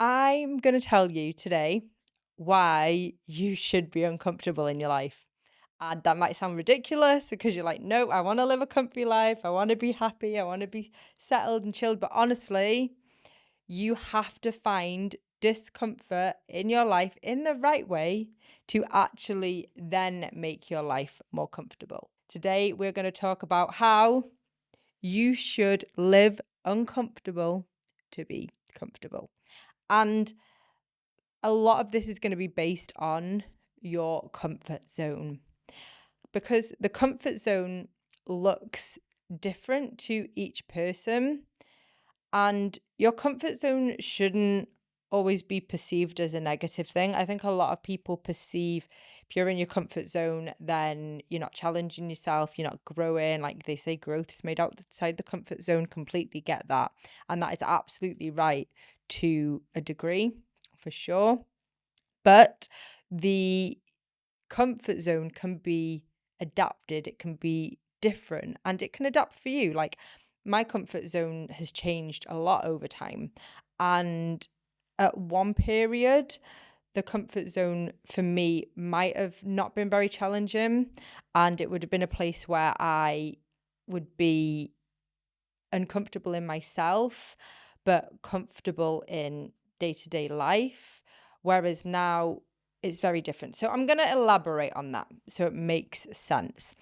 I'm going to tell you today why you should be uncomfortable in your life. And that might sound ridiculous because you're like, no, I want to live a comfy life. I want to be happy. I want to be settled and chilled. But honestly, you have to find discomfort in your life in the right way to actually then make your life more comfortable. Today, we're going to talk about how you should live uncomfortable to be comfortable. And a lot of this is going to be based on your comfort zone because the comfort zone looks different to each person, and your comfort zone shouldn't always be perceived as a negative thing. I think a lot of people perceive if you're in your comfort zone, then you're not challenging yourself, you're not growing. Like they say, growth is made outside the comfort zone. Completely get that. And that is absolutely right to a degree, for sure. But the comfort zone can be adapted, it can be different, and it can adapt for you. Like my comfort zone has changed a lot over time. And at one period, the comfort zone for me might have not been very challenging, and it would have been a place where I would be uncomfortable in myself, but comfortable in day to day life. Whereas now it's very different. So I'm going to elaborate on that so it makes sense.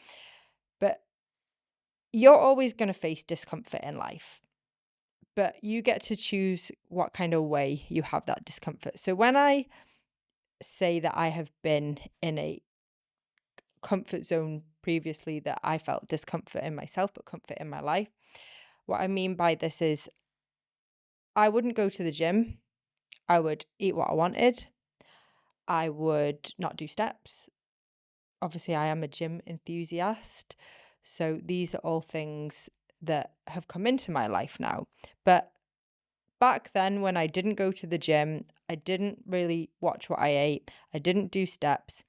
But you're always going to face discomfort in life, but you get to choose what kind of way you have that discomfort. So when I say that I have been in a comfort zone previously, that I felt discomfort in myself, but comfort in my life, what I mean by this is I wouldn't go to the gym. I would eat what I wanted. I would not do steps. Obviously, I am a gym enthusiast. So these are all things that have come into my life now. But back then, when I didn't go to the gym, I didn't really watch what I ate, I didn't do steps,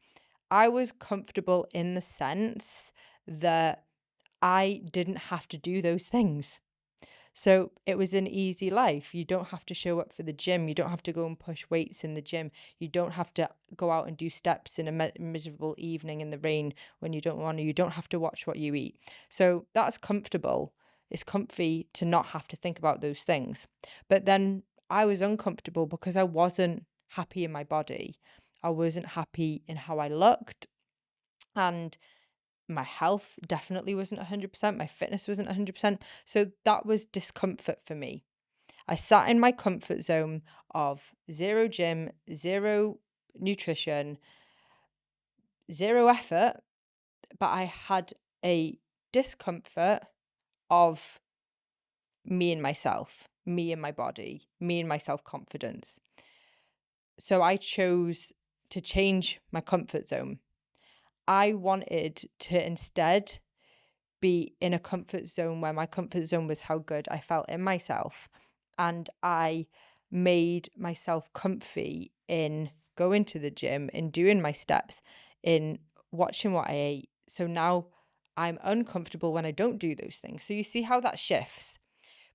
I was comfortable in the sense that I didn't have to do those things. So it was an easy life. You don't have to show up for the gym. You don't have to go and push weights in the gym. You don't have to go out and do steps in a miserable evening in the rain when you don't want to. You don't have to watch what you eat. So that's comfortable. It's comfy to not have to think about those things. But then I was uncomfortable because I wasn't happy in my body. I wasn't happy in how I looked. And my health definitely wasn't 100%. My fitness wasn't 100%. So that was discomfort for me. I sat in my comfort zone of zero gym, zero nutrition, zero effort, but I had a discomfort of me and myself, me and my body, me and my self confidence. So I chose to change my comfort zone. I wanted to instead be in a comfort zone where my comfort zone was how good I felt in myself. And I made myself comfy in going to the gym, in doing my steps, in watching what I ate. So now I'm uncomfortable when I don't do those things. So you see how that shifts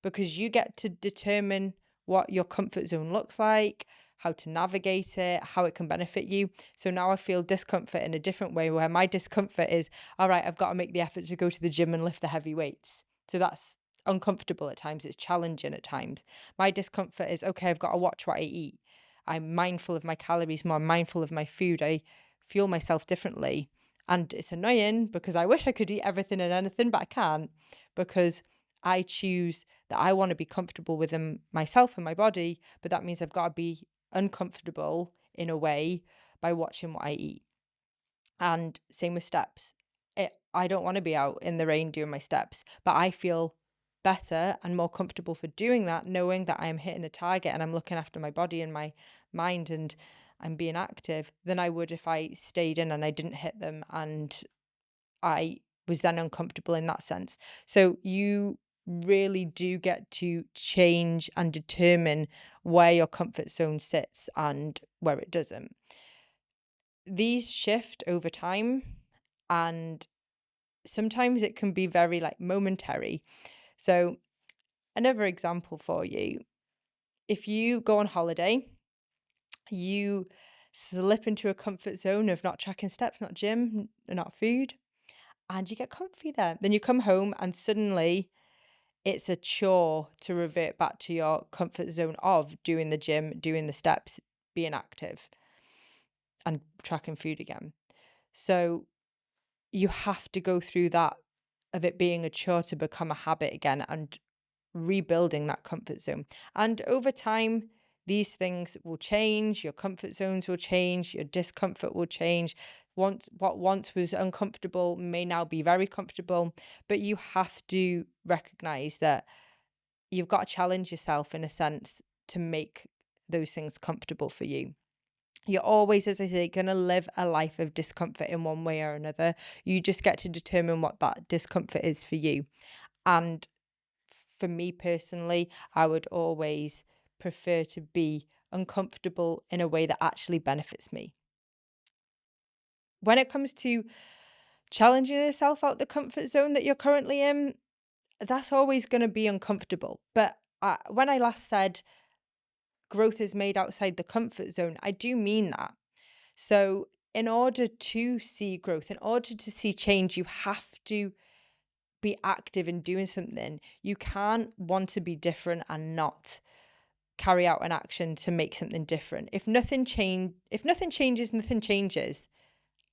because you get to determine what your comfort zone looks like, how to navigate it, how it can benefit you. So now I feel discomfort in a different way where my discomfort is, all right, I've got to make the effort to go to the gym and lift the heavy weights. So that's uncomfortable at times. It's challenging at times. My discomfort is, okay, I've got to watch what I eat. I'm mindful of my calories more, mindful of my food. I fuel myself differently. And it's annoying because I wish I could eat everything and anything, but I can't because I choose that I want to be comfortable within myself and my body, but that means I've got to be uncomfortable in a way by watching what I eat. And same with steps. I don't want to be out in the rain doing my steps, but I feel better and more comfortable for doing that, knowing that I am hitting a target and I'm looking after my body and my mind and I'm being active than I would if I stayed in and I didn't hit them and I was then uncomfortable in that sense. So you really do get to change and determine where your comfort zone sits and where it doesn't. These shift over time, and sometimes it can be very like momentary. So another example for you, If you go on holiday, you slip into a comfort zone of not tracking steps, not gym, not food, and you get comfy there. Then you come home and suddenly it's a chore to revert back to your comfort zone of doing the gym, doing the steps, being active, and tracking food again. So you have to go through that of it being a chore to become a habit again and rebuilding that comfort zone. And over time, these things will change, your comfort zones will change, your discomfort will change. What once was uncomfortable may now be very comfortable, but you have to recognize that you've got to challenge yourself in a sense to make those things comfortable for you. You're always, as I say, going to live a life of discomfort in one way or another. You just get to determine what that discomfort is for you. And for me personally, I would always prefer to be uncomfortable in a way that actually benefits me. When it comes to challenging yourself out the comfort zone that you're currently in, that's always going to be uncomfortable. But when I last said growth is made outside the comfort zone, I do mean that. So, in order to see growth, in order to see change, you have to be active in doing something. You can't want to be different and not carry out an action to make something different. If nothing changes, nothing changes.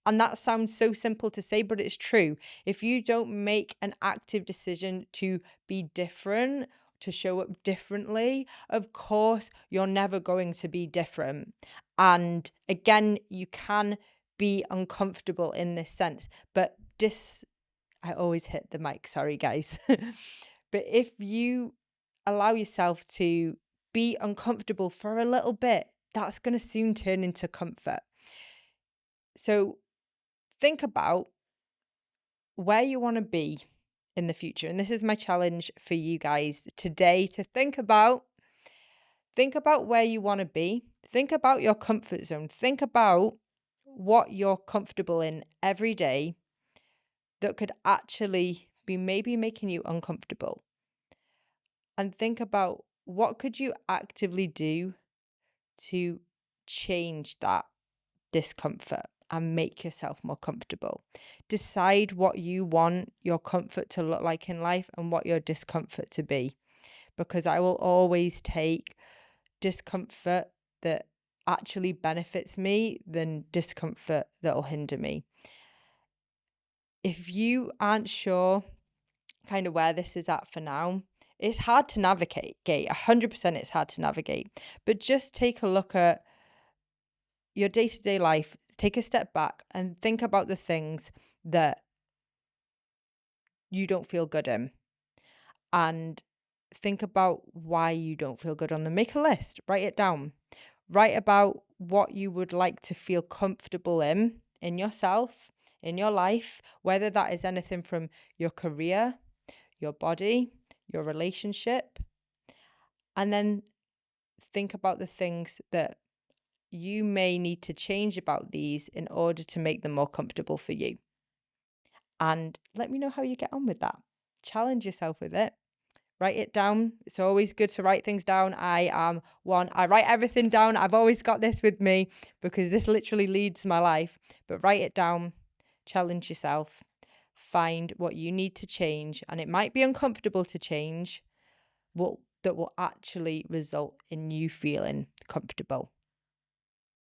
And that sounds so simple to say, but it's true. If you don't make an active decision to be different, to show up differently, of course, you're never going to be different. And again, you can be uncomfortable in this sense, but I always hit the mic, sorry guys. But if you allow yourself to be uncomfortable for a little bit, that's going to soon turn into comfort. So think about where you want to be in the future. And this is my challenge for you guys today to think about where you want to be. Think about your comfort zone. Think about what you're comfortable in every day that could actually be maybe making you uncomfortable. And think about what could you actively do to change that discomfort and make yourself more comfortable. Decide what you want your comfort to look like in life and what your discomfort to be, because I will always take discomfort that actually benefits me than discomfort that'll hinder me. If you aren't sure kind of where this is at for now, it's hard to navigate. 100% it's hard to navigate. But just take a look at your day-to-day life, take a step back and think about the things that you don't feel good in. And think about why you don't feel good on them. Make a list, write it down. Write about what you would like to feel comfortable in yourself, in your life, whether that is anything from your career, your body, your relationship. And then think about the things that you may need to change about these in order to make them more comfortable for you. And let me know how you get on with that. Challenge yourself with it. Write it down. It's always good to write things down. I write everything down. I've always got this with me because this literally leads my life. But write it down, challenge yourself, find what you need to change. And it might be uncomfortable to change, that will actually result in you feeling comfortable.